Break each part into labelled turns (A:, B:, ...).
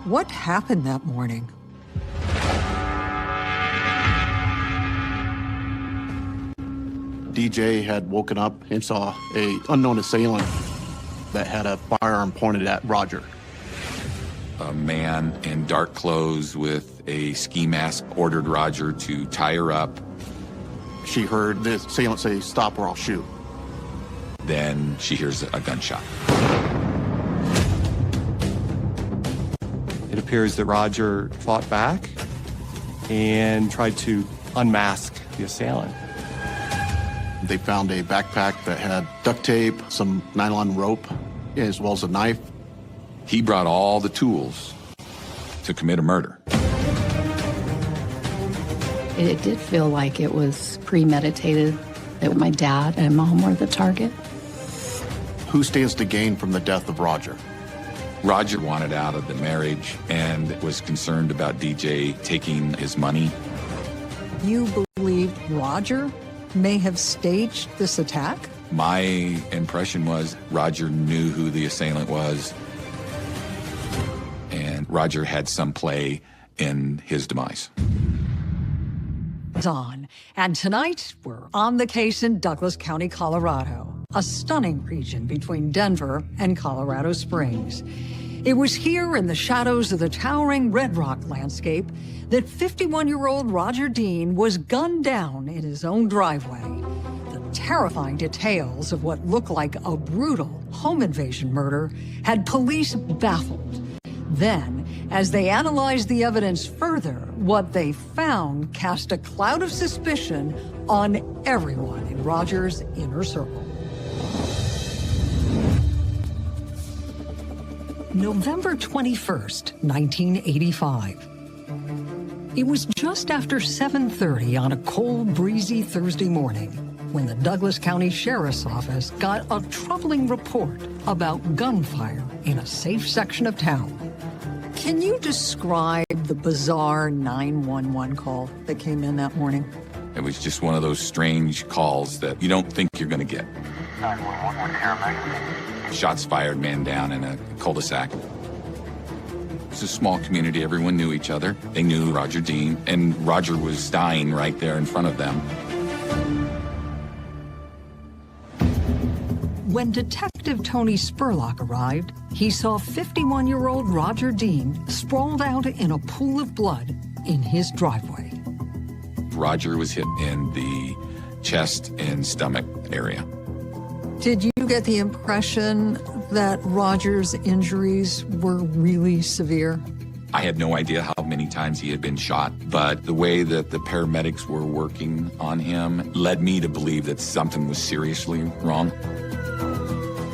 A: What happened that morning?
B: DJ had woken up and saw an unknown assailant that had a firearm pointed at Roger.
C: A man in dark clothes with a ski mask ordered Roger to tie her up.
B: She heard the assailant say, "Stop or I'll shoot."
C: Then she hears a gunshot.
D: It appears that Roger fought back and tried to unmask the assailant.
B: They found a backpack that had duct tape, some nylon rope, as well as a knife.
C: He brought all the tools to commit a murder.
E: It did feel like it was premeditated, that my dad and mom were the target.
B: Who stands to gain from the death of Roger?
C: Roger wanted out of the marriage and was concerned about DJ taking his money.
A: You believed Roger may have staged this attack?
C: My impression was Roger knew who the assailant was, and Roger had some play in his demise.
A: On. And tonight, we're on the case in Douglas County, Colorado, a stunning region between Denver and Colorado Springs. It was here in the shadows of the towering Red Rock landscape that 51-year-old Roger Dean was gunned down in his own driveway. The terrifying details of what looked like a brutal home invasion murder had police baffled. Then, as they analyzed the evidence further, what they found cast a cloud of suspicion on everyone in Roger's inner circle. November 21st, 1985. It was just after 7:30 on a cold, breezy Thursday morning when the Douglas County Sheriff's Office got a troubling report about gunfire in a safe section of town. Can you describe the bizarre 911 call that came in that morning?
C: It was just one of those strange calls that you don't think you're going to get.
F: 911 with paramedics.
C: Shots fired, man down in a cul-de-sac. It's a small community. Everyone knew each other. They knew Roger Dean, and Roger was dying right there in front of them.
A: When Detective Tony Spurlock arrived, he saw 51-year-old Roger Dean sprawled out in a pool of blood in his driveway.
C: Roger was hit in the chest and stomach area.
A: Did you get the impression that Roger's injuries were really severe?
C: I had no idea how many times he had been shot, but the way that the paramedics were working on him led me to believe that something was seriously wrong.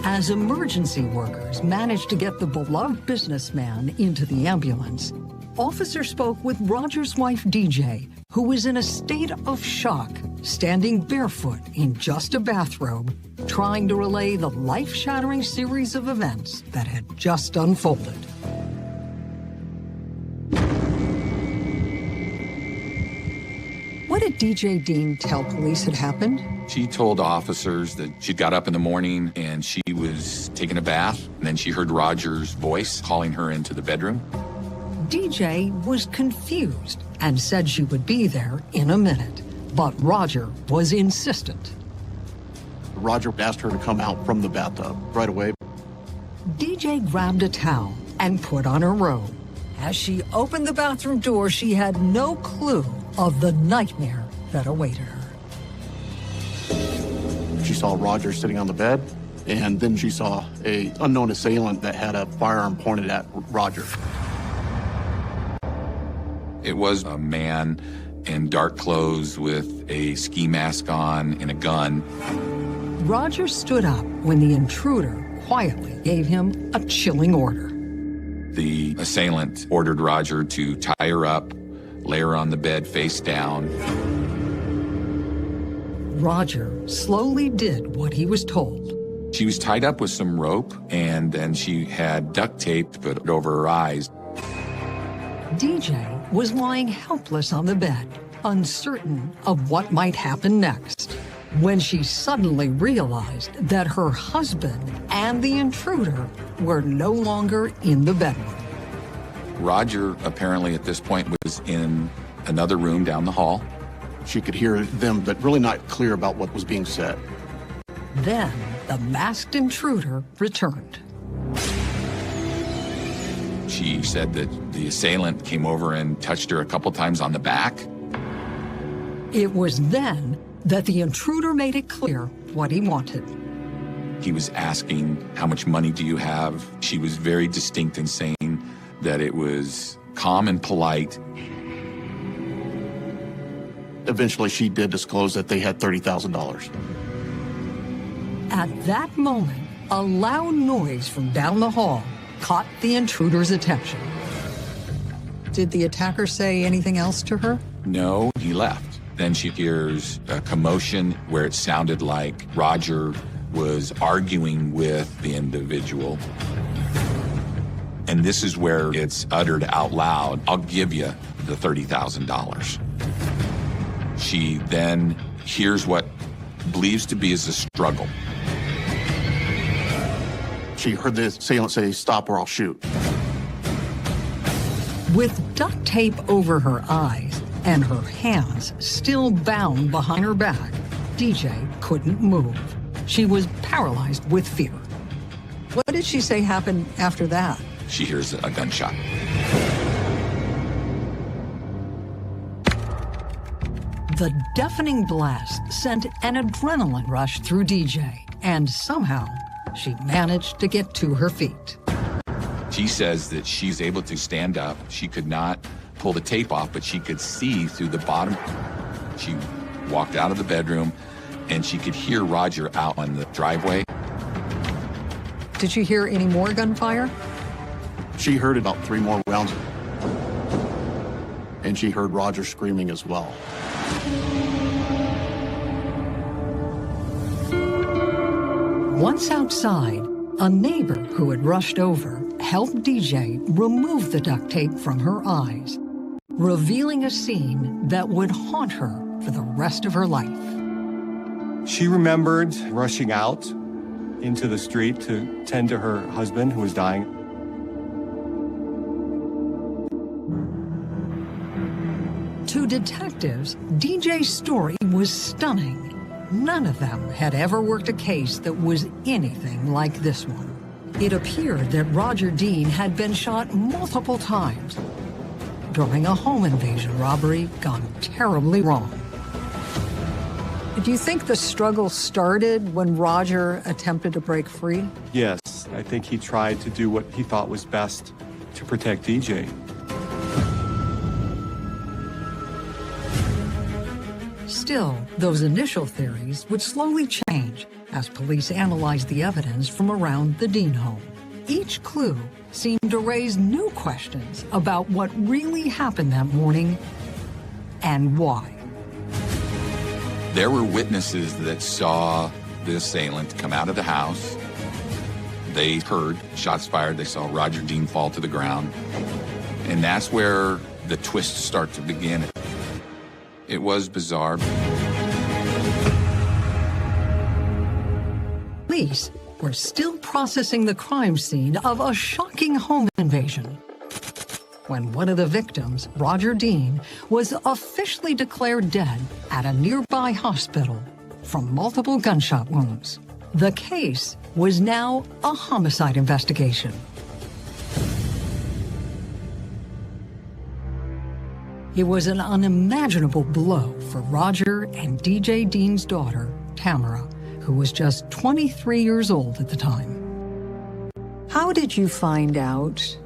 A: As emergency workers managed to get the beloved businessman into the ambulance, officers spoke with Roger's wife, DJ, who was in a state of shock, standing barefoot in just a bathrobe, trying to relay the life-shattering series of events that had just unfolded. What did DJ Dean tell police had happened?
C: She told officers that she got up in the morning and she was taking a bath, and then she heard Roger's voice calling her into the bedroom.
A: DJ was confused and said she would be there in a minute, but Roger was insistent.
B: Roger asked her to come out from the bathtub right away.
A: DJ grabbed a towel and put on her robe. As she opened the bathroom door, she had no clue of the nightmare that awaited her.
B: She saw Roger sitting on the bed, and then she saw an unknown assailant that had a firearm pointed at Roger.
C: It was a man in dark clothes with a ski mask on and a gun.
A: Roger stood up when the intruder quietly gave him a chilling order.
C: The assailant ordered Roger to tie her up, lay her on the bed face down.
A: Roger slowly did what he was told.
C: She was tied up with some rope, and then she had duct tape put over her eyes.
A: DJ was lying helpless on the bed, uncertain of what might happen next, when she suddenly realized that her husband and the intruder were no longer in the bedroom.
C: Roger apparently at this point was in another room down the hall.
B: She could hear them, but really not clear about what was being said.
A: Then the masked intruder returned.
C: She said that the assailant came over and touched her a couple times on the back.
A: It was then that the intruder made it clear what he wanted.
C: He was asking, how much money do you have? She was very distinct in saying that it was calm and polite.
B: Eventually, she did disclose that they had $30,000.
A: At that moment, a loud noise from down the hall caught the intruder's attention. Did the attacker say anything else to her?
C: No, he left. Then she hears a commotion where it sounded like Roger was arguing with the individual. And this is where it's uttered out loud, "I'll give you the $30,000. She then hears what believes to be as a struggle.
B: She heard the assailant say, "Stop or I'll shoot."
A: With duct tape over her eyes and her hands still bound behind her back, DJ couldn't move. She was paralyzed with fear. What did she say happened after that?
C: She hears a gunshot.
A: The deafening blast sent an adrenaline rush through DJ, and somehow she managed to get to her feet.
C: She says that she's able to stand up. She could not pull the tape off, but she could see through the bottom. She walked out of the bedroom, and she could hear Roger out on the driveway.
A: Did you hear any more gunfire?
B: She heard about 3 more rounds. And she heard Roger screaming as well.
A: Once outside, a neighbor who had rushed over helped DJ remove the duct tape from her eyes, revealing a scene that would haunt her for the rest of her life.
D: She remembered rushing out into the street to tend to her husband who was dying.
A: To detectives, DJ's story was stunning. None of them had ever worked a case that was anything like this one. It appeared that Roger Dean had been shot multiple times during a home invasion robbery gone terribly wrong. Do you think the struggle started when Roger attempted to break free?
D: Yes, I think he tried to do what he thought was best to protect DJ.
A: Still, those initial theories would slowly change as police analyzed the evidence from around the Dean home. Each clue seemed to raise new questions about what really happened that morning and why.
C: There were witnesses that saw the assailant come out of the house. They heard shots fired. They saw Roger Dean fall to the ground. And that's where the twists start to begin. It was bizarre.
A: Police were still processing the crime scene of a shocking home invasion when one of the victims, Roger Dean, was officially declared dead at a nearby hospital from multiple gunshot wounds. The case was now a homicide investigation. It was an unimaginable blow for Roger and DJ Dean's daughter, Tamara, who was just 23 years old at the time. How did you find out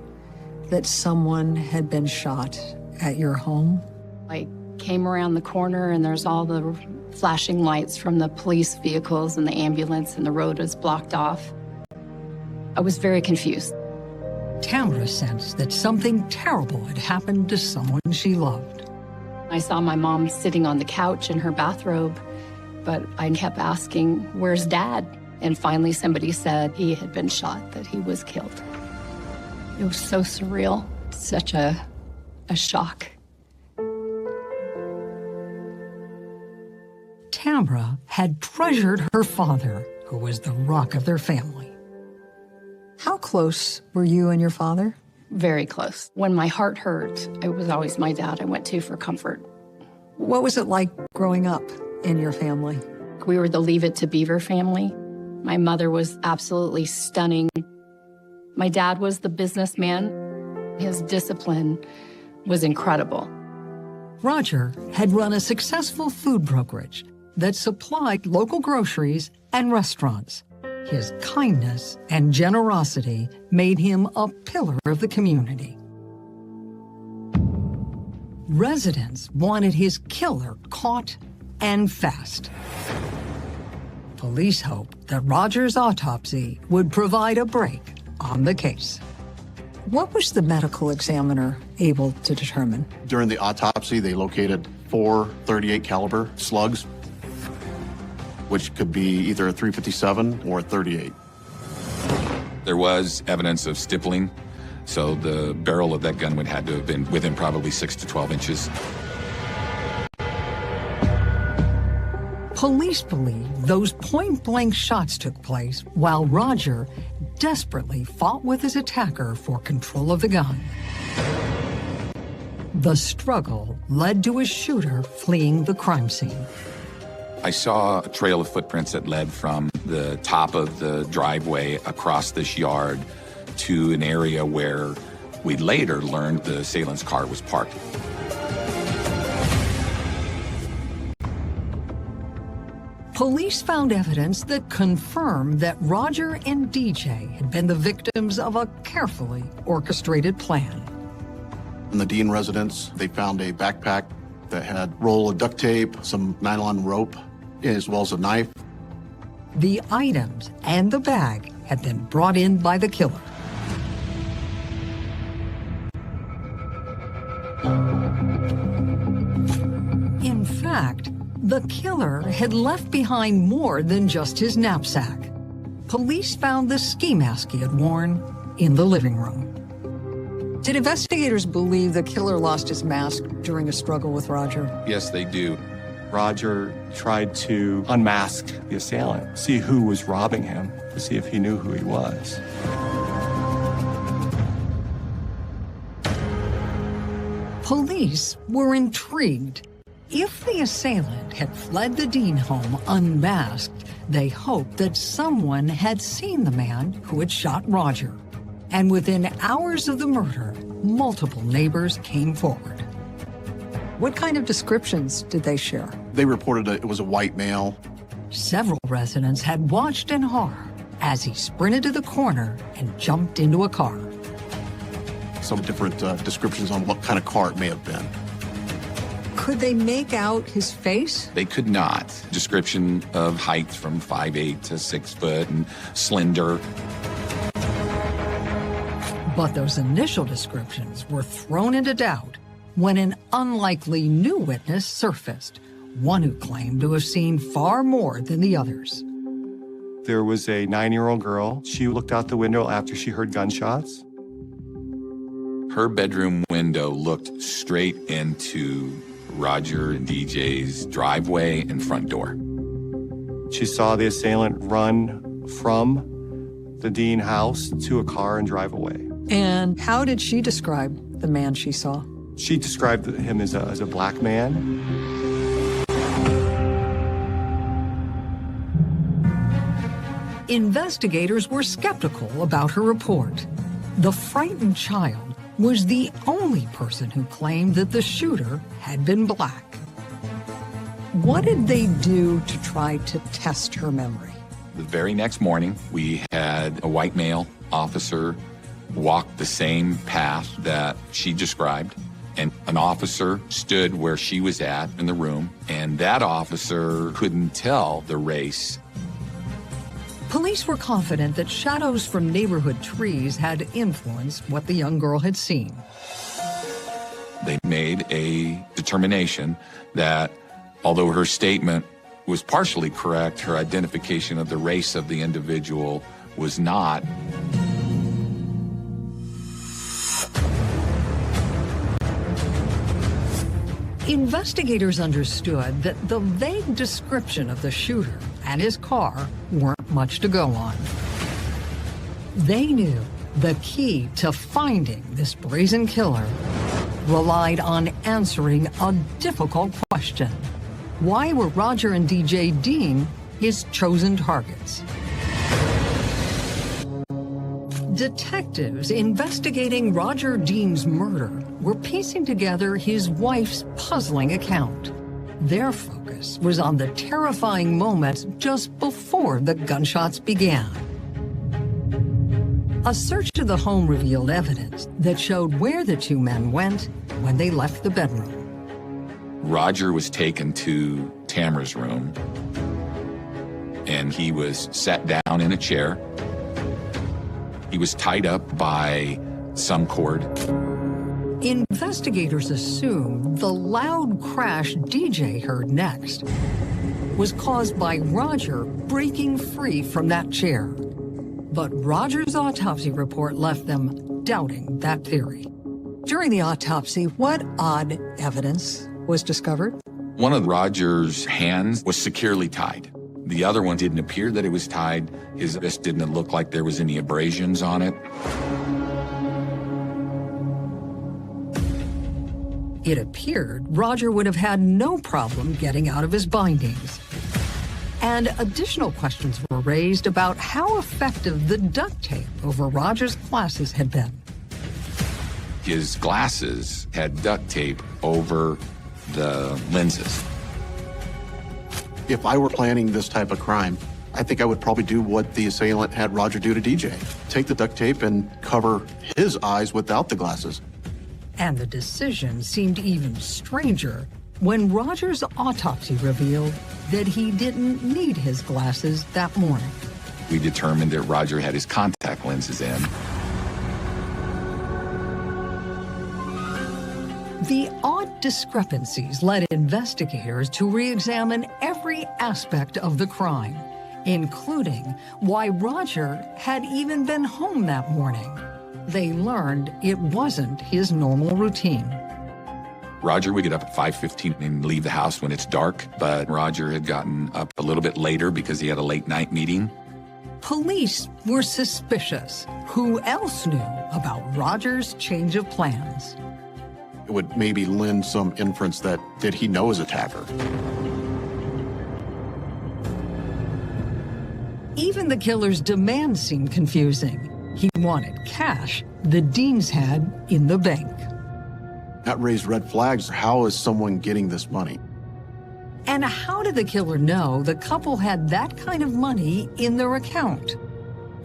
A: that someone had been shot at your home?
E: I came around the corner and there's all the flashing lights from the police vehicles and the ambulance, and the road was blocked off. I was very confused.
A: Tamara sensed that something terrible had happened to someone she loved.
E: I saw my mom sitting on the couch in her bathrobe, but I kept asking, "Where's Dad?" And finally somebody said he had been shot, that he was killed. It was so surreal, such a shock.
A: Tamara had treasured her father, who was the rock of their family. How close were you and your father?
E: very close. When my heart hurt, it was always my dad I went to for comfort.
A: What was it like growing up in your family?
E: We were the Leave It to Beaver family. My mother was absolutely stunning. My dad was the businessman. His discipline was incredible.
A: Roger had run a successful food brokerage that supplied local groceries and restaurants. His kindness and generosity made him a pillar of the community. Residents wanted his killer caught and fast. Police hoped that Roger's autopsy would provide a break on the case. What was the medical examiner able to determine?
B: During the autopsy, they located 4 .38 caliber slugs, which could be either a .357 or a .38.
C: There was evidence of stippling, so the barrel of that gun would have to have been within probably 6 to 12 inches.
A: Police believe those point-blank shots took place while Roger desperately fought with his attacker for control of the gun. The struggle led to a shooter fleeing the crime scene.
C: I saw a trail of footprints that led from the top of the driveway across this yard to an area where we later learned the assailant's car was parked.
A: Police found evidence that confirmed that Roger and DJ had been the victims of a carefully orchestrated plan.
B: In the Dean residence, they found a backpack that had a roll of duct tape, some nylon rope, as well as a knife.
A: The items and the bag had been brought in by the killer. In fact, the killer had left behind more than just his knapsack. Police found the ski mask he had worn in the living room. Did investigators believe the killer lost his mask during a struggle with Roger?
C: Yes, they do.
D: Roger tried to unmask the assailant, see who was robbing him, to see if he knew who he was.
A: Police were intrigued. If the assailant had fled the Dean home unmasked, they hoped that someone had seen the man who had shot Roger. And within hours of the murder, multiple neighbors came forward. What kind of descriptions did they share?
B: They reported it was a white male.
A: Several residents had watched in horror as he sprinted to the corner and jumped into a car.
B: Some different descriptions on what kind of car it may have been.
A: Could they make out his face?
C: They could not. Description of height from 5'8" to 6 foot and slender.
A: But those initial descriptions were thrown into doubt when an unlikely new witness surfaced, one who claimed to have seen far more than the others.
D: There was a 9-year-old girl. She looked out the window after she heard gunshots.
C: Her bedroom window looked straight into Roger and DJ's driveway and front door.
D: She saw the assailant run from the Dean house to a car and drive away.
A: And how did she describe the man she saw?
D: She described him as a black man.
A: Investigators were skeptical about her report. The frightened child was the only person who claimed that the shooter had been black. What did they do to try to test her memory?
C: The very next morning, we had a white male officer walk the same path that she described, and an officer stood where she was at in the room, and that officer couldn't tell the race.
A: Police were confident that shadows from neighborhood trees had influenced what the young girl had seen.
C: They made a determination that although her statement was partially correct, her identification of the race of the individual was not.
A: Investigators understood that the vague description of the shooter and his car weren't much to go on. They knew The key to finding this brazen killer relied on answering a difficult question. Why were Roger and DJ Dean his chosen targets? Detectives investigating Roger Dean's murder were piecing together his wife's puzzling account. Their focus was on the terrifying moments just before the gunshots began. A search of the home revealed evidence that showed where the two men went when they left the bedroom.
C: Roger was taken to Tamara's room, and he was sat down in a chair. He was tied up by some cord.
A: Investigators assume the loud crash DJ heard next was caused by Roger breaking free from that chair. But Roger's autopsy report left them doubting that theory. During the autopsy, what odd evidence was discovered?
C: One of Roger's hands was securely tied. The other one didn't appear that it was tied. His wrist didn't look like there was any abrasions on it.
A: It appeared Roger would have had no problem getting out of his bindings. And additional questions were raised about how effective the duct tape over Roger's glasses had been.
C: His glasses had duct tape over the lenses.
B: If I were planning this type of crime, I think I would probably do what the assailant had Roger do to DJ. Take the duct tape and cover his eyes without the glasses.
A: And the decision seemed even stranger when Roger's autopsy revealed that he didn't need his glasses that morning.
C: We determined that Roger had his contact lenses in.
A: The odd discrepancies led investigators to re-examine every aspect of the crime, including why Roger had even been home that morning. They learned it wasn't his normal routine.
C: Roger would get up at 5:15 and leave the house when it's dark, but Roger had gotten up a little bit later because he had a late night meeting.
A: Police were suspicious. Who else knew about Roger's change of plans?
B: It would maybe lend some inference that did he know his attacker?
A: Even the killer's demands seemed confusing. He wanted cash the Deans had in the bank.
B: That raised red flags. How is someone getting this money?
A: And how did the killer know the couple had that kind of money in their account?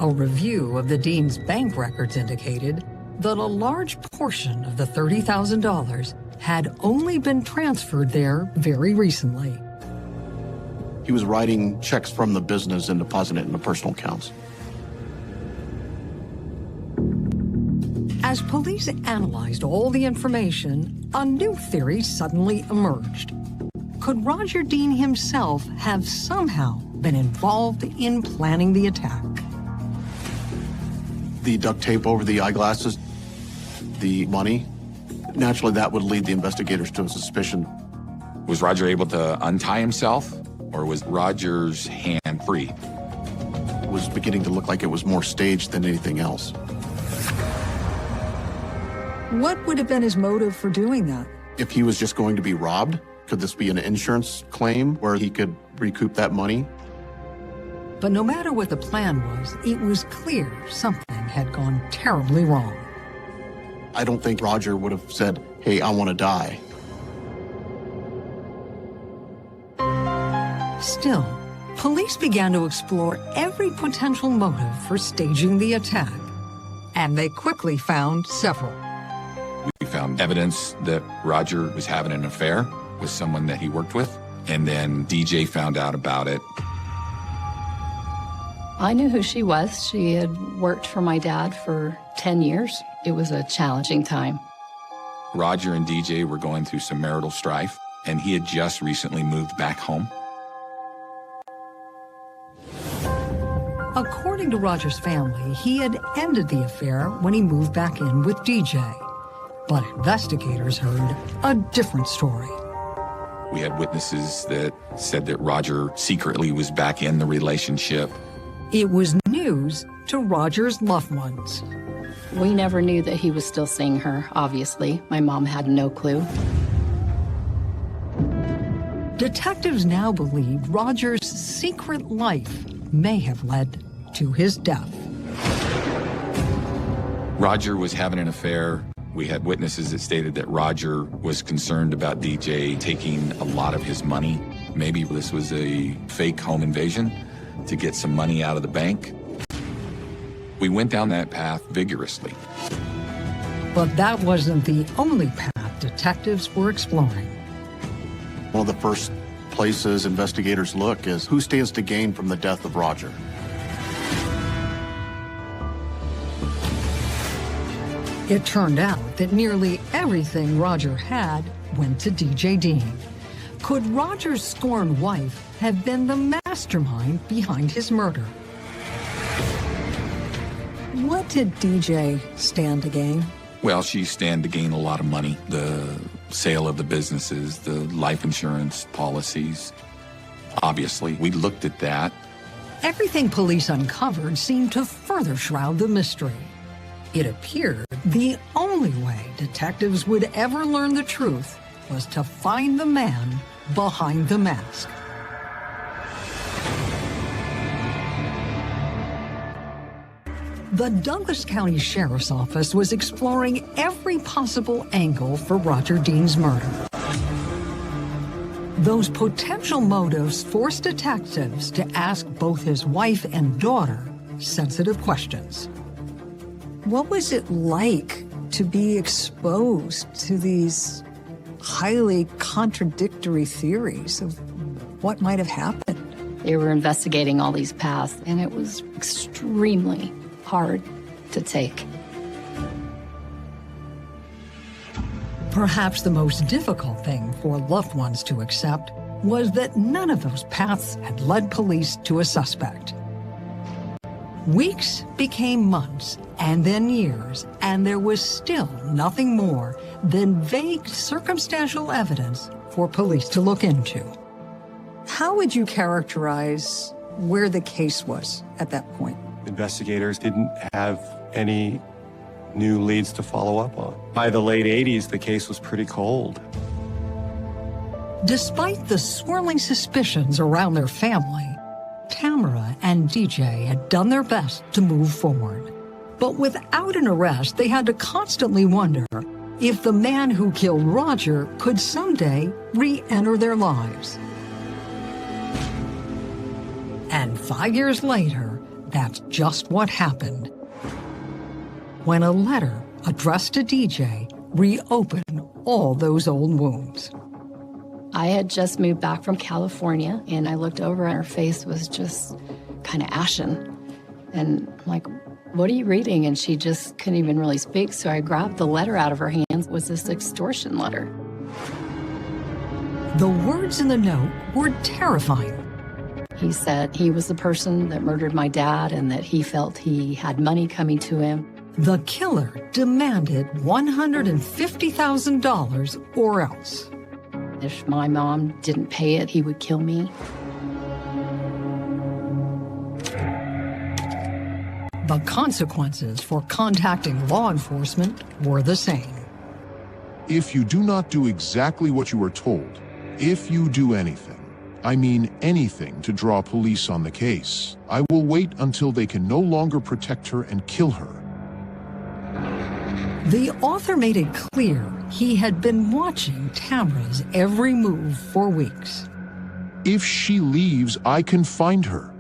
A: A review of the Deans' bank records indicated that a large portion of the $30,000 had only been transferred there very recently.
B: He was writing checks from the business and depositing it into personal accounts.
A: As police analyzed all the information, a new theory suddenly emerged. Could Roger Dean himself have somehow been involved in planning the attack?
B: The duct tape over the eyeglasses, the money, naturally that would lead the investigators to a suspicion.
C: Was Roger able to untie himself, or was Roger's hand free?
B: It was beginning to look like it was more staged than anything else.
A: What would have been his motive for doing that?
B: If he was just going to be robbed, could this be an insurance claim where he could recoup that money?
A: But no matter what the plan was, it was clear something had gone terribly wrong.
B: I don't think Roger would have said, "Hey, I want to die."
A: Still, police began to explore every potential motive for staging the attack, and they quickly found several.
C: We found evidence that Roger was having an affair with someone that he worked with, and then DJ found out about it.
E: I knew who she was. She had worked for my dad for 10 years. It was a challenging time.
C: Roger and DJ were going through some marital strife, and he had just recently moved back home.
A: According to Roger's family, he had ended the affair when he moved back in with DJ. But investigators heard a different story.
C: We had witnesses that said that Roger secretly was back in the relationship.
A: It was news to Roger's loved ones.
E: We never knew that he was still seeing her, obviously. My mom had no clue.
A: Detectives now believe Roger's secret life may have led to his death.
C: Roger was having an affair. We had witnesses that stated that Roger was concerned about DJ taking a lot of his money. Maybe this was a fake home invasion to get some money out of the bank. We went down that path vigorously.
A: But that wasn't the only path detectives were exploring.
B: One of the first places investigators look is who stands to gain from the death of Roger.
A: It turned out that nearly everything Roger had went to DJ Dean. Could Roger's scorned wife have been the mastermind behind his murder? What did DJ stand to gain?
C: Well, she stand to gain a lot of money. The sale of the businesses, the life insurance policies. Obviously, we looked at that.
A: Everything police uncovered seemed to further shroud the mystery. It appeared the only way detectives would ever learn the truth was to find the man behind the mask. The Douglas County Sheriff's Office was exploring every possible angle for Roger Dean's murder. Those potential motives forced detectives to ask both his wife and daughter sensitive questions. What was it like to be exposed to these highly contradictory theories of what might have happened?
E: They were investigating all these paths, and it was extremely hard to take.
A: Perhaps the most difficult thing for loved ones to accept was that none of those paths had led police to a suspect. Weeks became months, and then years, and there was still nothing more than vague circumstantial evidence for police to look into. How would you characterize where the case was at that point?
D: Investigators didn't have any new leads to follow up on. By the late 80s, the case was pretty cold.
A: Despite the swirling suspicions around their family, Tamara and DJ had done their best to move forward. But without an arrest, they had to constantly wonder if the man who killed Roger could someday re-enter their lives. And 5 years later, that's just what happened. When a letter addressed to DJ reopened all those old wounds.
E: I had just moved back from California, and I looked over and her face was just kind of ashen. And I'm like, what are you reading? And she just couldn't even really speak. So I grabbed the letter out of her hands. It was this extortion letter.
A: The words in the note were terrifying.
E: He said he was the person that murdered my dad and that he felt he had money coming to him.
A: The killer demanded $150,000 or else.
E: If my mom didn't pay it, he would kill me.
A: The consequences for contacting law enforcement were the same.
G: If you do not do exactly what you were told, if you do anything, I mean anything to draw police on the case, I will wait until they can no longer protect her and kill her.
A: The author made it clear he had been watching Tamara's every move for weeks.
G: If she leaves, I can find her.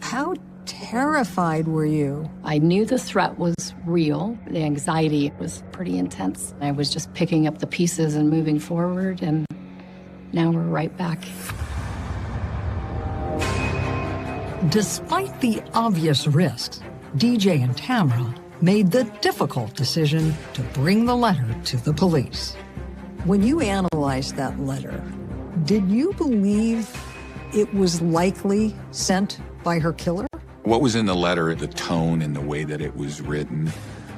A: How terrified were you?
E: I knew the threat was real. The anxiety was pretty intense. I was just picking up the pieces and moving forward, and now we're right back.
A: Despite the obvious risks, DJ and Tamara made the difficult decision to bring the letter to the police. When you analyzed that letter, did you believe it was likely sent by her killer?
C: What was in the letter, the tone and the way that it was written,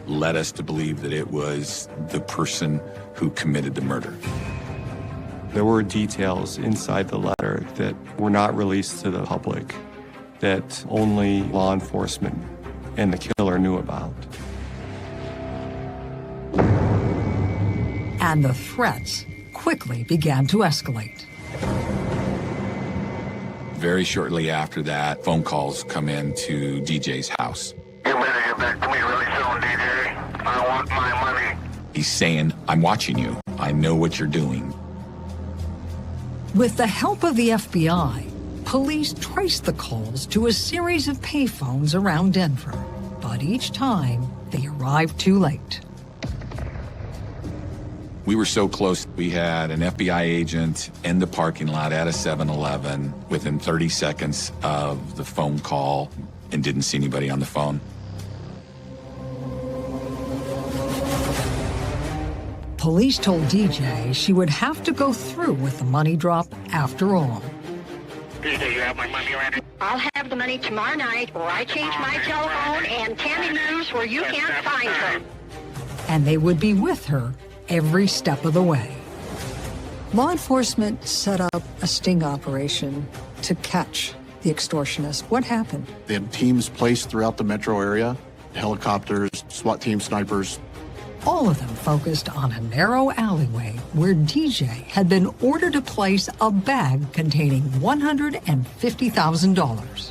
C: led us to believe that it was the person who committed the murder.
D: There were details inside the letter that were not released to the public, that only law enforcement and the killer knew about.
A: And the threats quickly began to escalate.
C: Very shortly after that, phone calls come in to DJ's house.
F: You better get back to me really soon, DJ. I want my money.
C: He's saying, I'm watching you. I know what you're doing.
A: With the help of the FBI, police traced the calls to a series of payphones around Denver, but each time they arrived too late.
C: We were so close. We had an FBI agent in the parking lot at a 7-Eleven within 30 seconds of the phone call and didn't see anybody on the phone.
A: Police told DJ she would have to go through with the money drop after all.
F: DJ, you have my money ready?
H: I'll have the money tomorrow night, or I change my telephone and Tammy moves where you can't find her.
A: And they would be with her every step of the way. Law enforcement set up a sting operation to catch the extortionist. What happened?
B: They had teams placed throughout the metro area, helicopters, SWAT team snipers.
A: All of them focused on a narrow alleyway where DJ had been ordered to place a bag containing $150,000.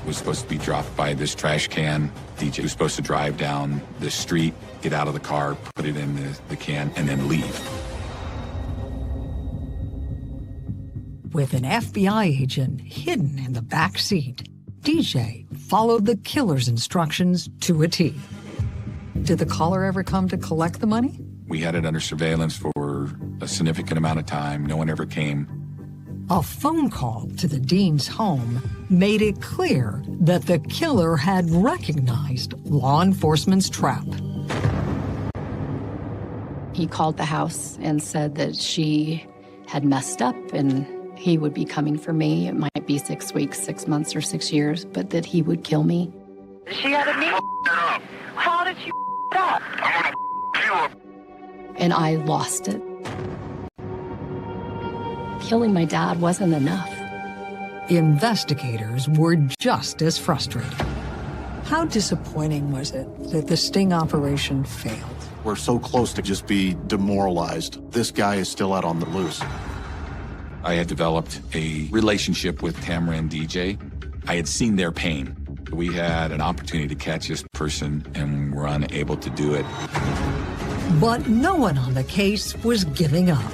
C: It was supposed to be dropped by this trash can. DJ was supposed to drive down the street, get out of the car, put it in the can, and then leave.
A: With an FBI agent hidden in the back seat, DJ followed the killer's instructions to a T. Did the caller ever come to collect the money?
C: We had it under surveillance for a significant amount of time. No one ever came.
A: A phone call to the Dean's home made it clear that the killer had recognized law enforcement's trap.
E: He called the house and said that she had messed up and he would be coming for me. It might be 6 weeks, 6 months, or 6 years, but that he would kill me.
H: She had a knee. How did you up?
F: I'm gonna you up.
E: And I lost it. Killing my dad wasn't enough.
A: Investigators were just as frustrated. How disappointing was it that the sting operation failed?
B: We're so close to just be demoralized. This guy is still out on the loose.
C: I had developed a relationship with Tamara and DJ. I had seen their pain. We had an opportunity to catch this person and were unable to do it.
A: But no one on the case was giving up.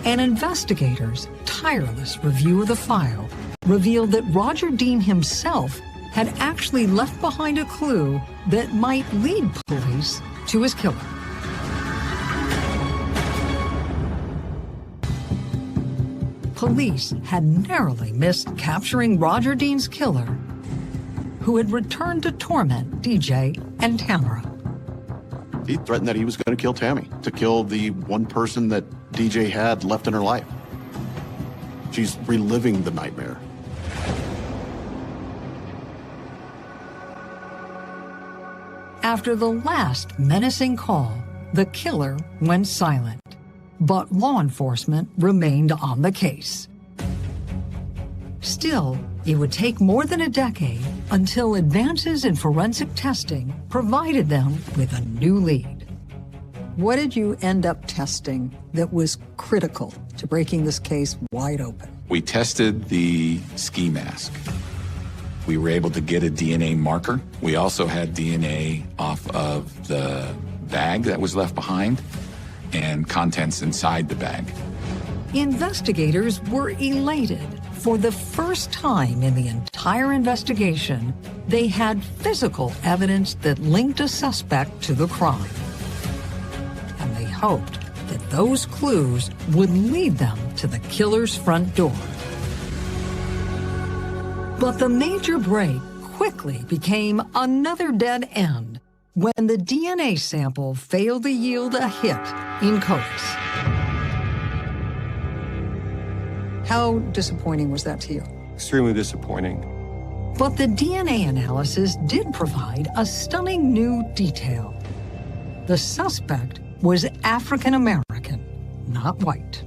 A: And investigators' tireless review of the file revealed that Roger Dean himself had actually left behind a clue that might lead police to his killer. Police had narrowly missed capturing Roger Dean's killer, who had returned to torment DJ and Tamara.
B: He threatened that he was going to kill Tammy, to kill the one person that DJ had left in her life. She's reliving the nightmare.
A: After the last menacing call, the killer went silent, but law enforcement remained on the case. Still, it would take more than a decade until advances in forensic testing provided them with a new lead. What did you end up testing that was critical to breaking this case wide open?
C: We tested the ski mask. We were able to get a DNA marker. We also had DNA off of the bag that was left behind and contents inside the bag.
A: Investigators were elated. For the first time in the entire investigation, they had physical evidence that linked a suspect to the crime. And they hoped that those clues would lead them to the killer's front door. But the major break quickly became another dead end when the DNA sample failed to yield a hit in CODIS. How disappointing was that to you?
D: Extremely disappointing.
A: But the DNA analysis did provide a stunning new detail. The suspect was African American, not white.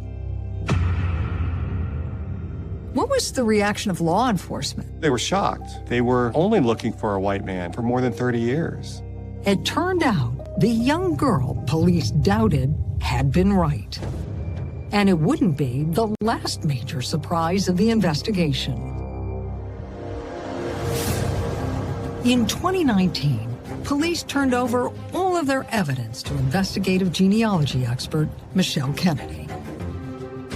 A: What was the reaction of law enforcement?
D: They were shocked. They were only looking for a white man for more than 30 years.
A: It turned out the young girl police doubted had been right. And it wouldn't be the last major surprise of the investigation. In 2019, police turned over all of their evidence to investigative genealogy expert Michelle Kennedy.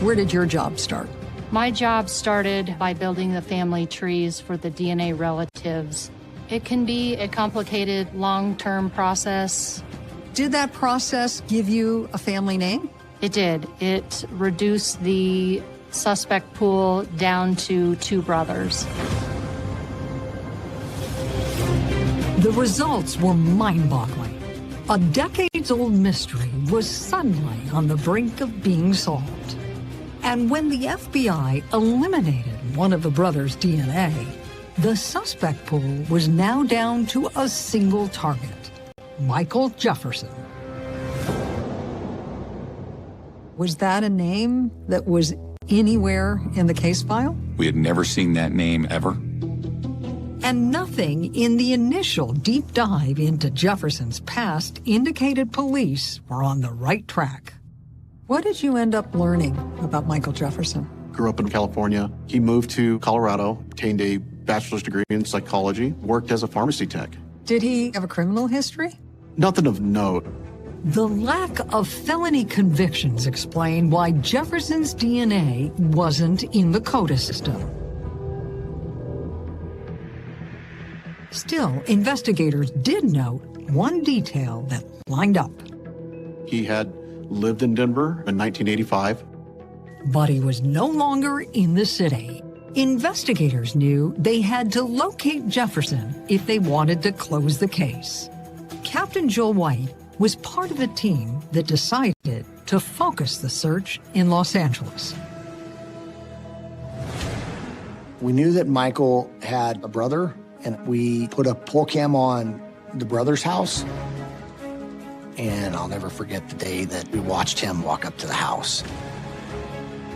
A: Where did your job start?
I: My job started by building the family trees for the DNA relatives. It can be a complicated, long-term process.
A: Did that process give you a family name?
I: It did. It reduced the suspect pool down to 2 brothers.
A: The results were mind-boggling. A decades-old mystery was suddenly on the brink of being solved. And when the FBI eliminated one of the brothers' DNA, the suspect pool was now down to a single target, Michael Jefferson. Was that a name that was anywhere in the case file?
C: We had never seen that name ever.
A: And nothing in the initial deep dive into Jefferson's past indicated police were on the right track. What did you end up learning about Michael Jefferson?
B: Grew up in California. He moved to Colorado, obtained a bachelor's degree in psychology, worked as a pharmacy tech.
A: Did he have a criminal history?
B: Nothing of note.
A: The lack of felony convictions explain why Jefferson's DNA wasn't in the CODA system. Still, investigators did note one detail that lined up.
B: He had lived in Denver in 1985.
A: But he was no longer in the city. Investigators knew they had to locate Jefferson if they wanted to close the case. Captain Joel White was part of a team that decided to focus the search in Los Angeles.
J: We knew that Michael had a brother, and we put a pole cam on the brother's house. And I'll never forget the day that we watched him walk up to the house.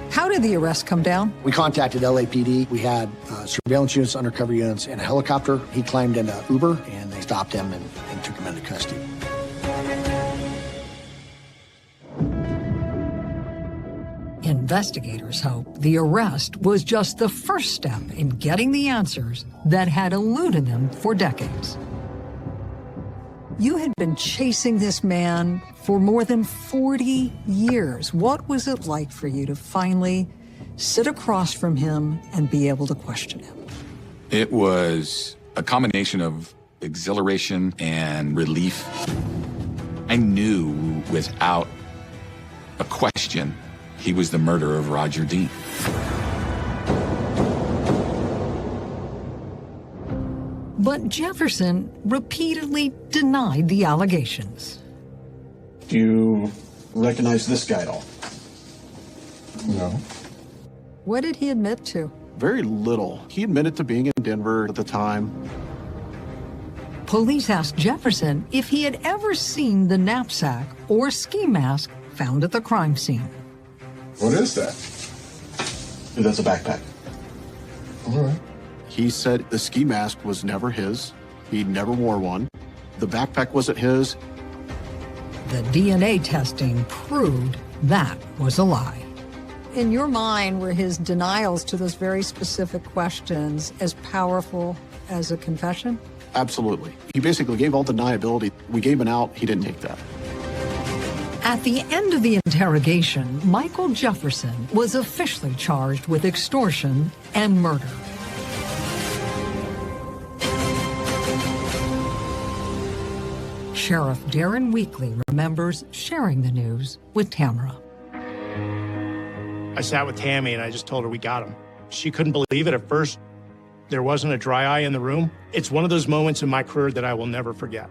A: How did the arrest come down?
J: We contacted LAPD. We had surveillance units, undercover units, and a helicopter. He climbed in an Uber, and they stopped him and took him into custody.
A: Investigators hope the arrest was just the first step in getting the answers that had eluded them for decades. You had been chasing this man for more than 40 years. What was it like for you to finally sit across from him and be able to question him?
C: It was a combination of exhilaration and relief. I knew without a question he was the murderer of Roger Dean.
A: But Jefferson repeatedly denied the allegations.
B: Do you recognize this guy at all?
G: No.
A: What did he admit to?
B: Very little. He admitted to being in Denver at the time.
A: Police asked Jefferson if he had ever seen the knapsack or ski mask found at the crime scene.
G: What is that?
B: That's a backpack.
G: All right.
B: He said the ski mask was never his. He never wore one. The backpack wasn't his.
A: The DNA testing proved that was a lie. In your mind, were his denials to those very specific questions as powerful as a confession?
B: Absolutely. He basically gave all deniability. We gave an out. He didn't take that.
A: At the end of the interrogation, Michael Jefferson was officially charged with extortion and murder. Sheriff Darren Weekly remembers sharing the news with Tamara.
K: I sat with Tammy and I just told her we got him. She couldn't believe it at first. There wasn't a dry eye in the room. It's one of those moments in my career that I will never forget.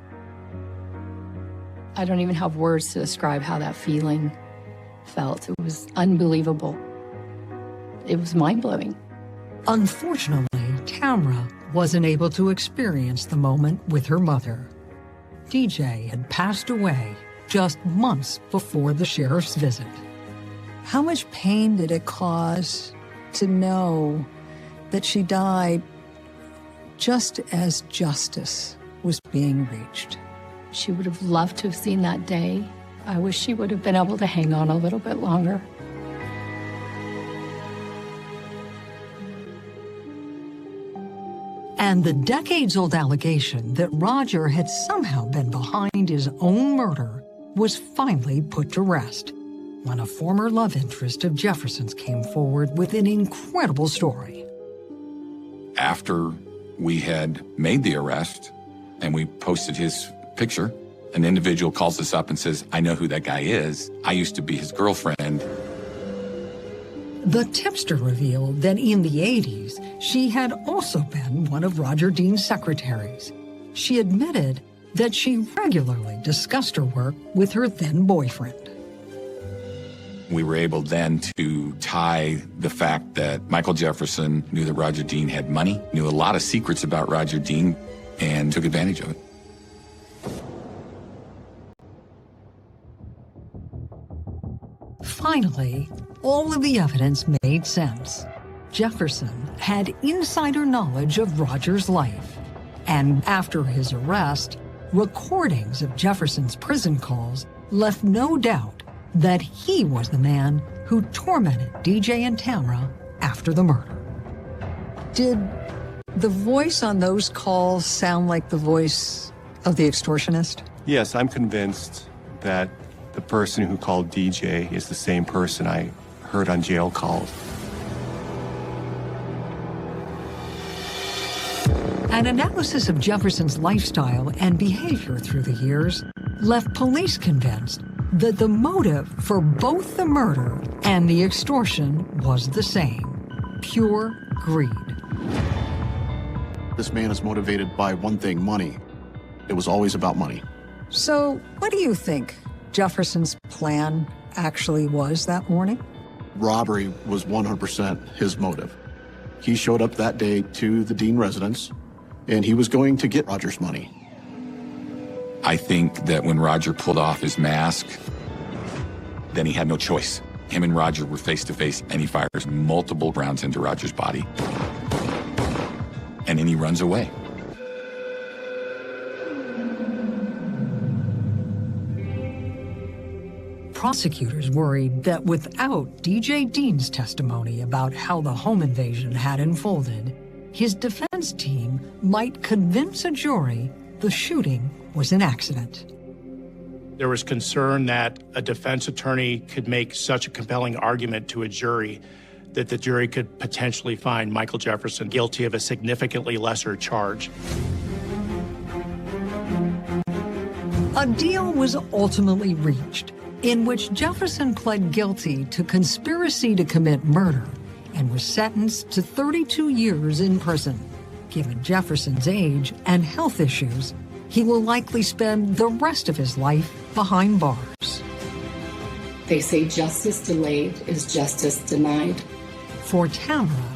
E: I don't even have words to describe how that feeling felt. It was unbelievable. It was mind-blowing.
A: Unfortunately, Tamara wasn't able to experience the moment with her mother. DJ had passed away just months before the sheriff's visit. How much pain did it cause to know that she died just as justice was being reached?
E: She would have loved to have seen that day. I wish she would have been able to hang on a little bit longer.
A: And the decades-old allegation that Roger had somehow been behind his own murder was finally put to rest when a former love interest of Jefferson's came forward with an incredible story.
C: After we had made the arrest and we posted his picture, an individual calls us up and says, "I know who that guy is. I used to be his girlfriend."
A: The tipster revealed that in the 80s, she had also been one of Roger Dean's secretaries. She admitted that she regularly discussed her work with her then boyfriend.
C: We were able then to tie the fact that Michael Jefferson knew that Roger Dean had money, knew a lot of secrets about Roger Dean, and took advantage of it.
A: Finally, all of the evidence made sense. Jefferson had insider knowledge of Roger's life, and after his arrest, recordings of Jefferson's prison calls left no doubt that he was the man who tormented DJ and Tamra after the murder. Did the voice on those calls sound like the voice of the extortionist?
D: Yes, I'm convinced that the person who called DJ is the same person I heard on jail calls.
A: An analysis of Jefferson's lifestyle and behavior through the years left police convinced that the motive for both the murder and the extortion was the same: pure greed.
B: This man is motivated by one thing: money. It was always about money.
A: So, what do you think Jefferson's plan actually was that morning?
B: Robbery was 100% his motive. He showed up that day to the Dean residence, and he was going to get Roger's money.
C: I think that when Roger pulled off his mask, then he had no choice. Him and Roger were face to face, and he fires multiple rounds into Roger's body. And then he runs away.
A: Prosecutors worried that without DJ Dean's testimony about how the home invasion had unfolded, his defense team might convince a jury the shooting was an accident.
K: There was concern that a defense attorney could make such a compelling argument to a jury that the jury could potentially find Michael Jefferson guilty of a significantly lesser charge.
A: A deal was ultimately reached in which Jefferson pled guilty to conspiracy to commit murder and was sentenced to 32 years in prison. Given Jefferson's age and health issues, he will likely spend the rest of his life behind bars.
E: They say justice delayed is justice denied.
A: For Tamra,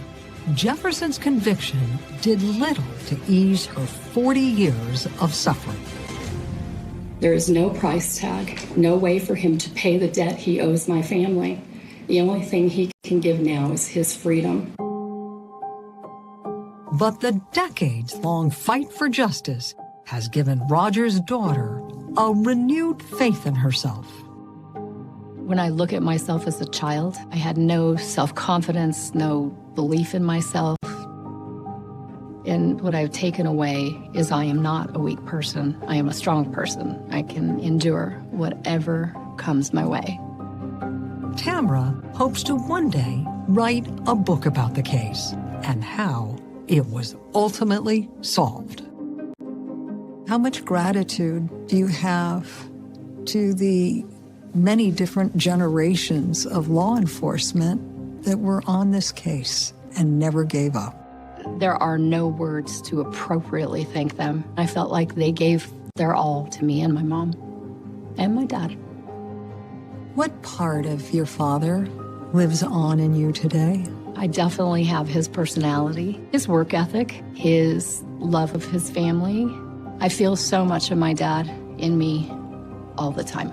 A: Jefferson's conviction did little to ease her 40 years of suffering.
E: There is no price tag, no way for him to pay the debt he owes my family. The only thing he can give now is his freedom.
A: But the decades-long fight for justice has given Roger's daughter a renewed faith in herself.
E: When I look at myself as a child, I had no self-confidence, no belief in myself. And what I've taken away is I am not a weak person. I am a strong person. I can endure whatever comes my way.
A: Tamra hopes to one day write a book about the case and how it was ultimately solved. How much gratitude do you have to the many different generations of law enforcement that were on this case and never gave up?
E: There are no words to appropriately thank them. I felt like they gave their all to me and my mom and my dad.
A: What part of your father lives on in you today?
E: I definitely have his personality, his work ethic, his love of his family. I feel so much of my dad in me all the time.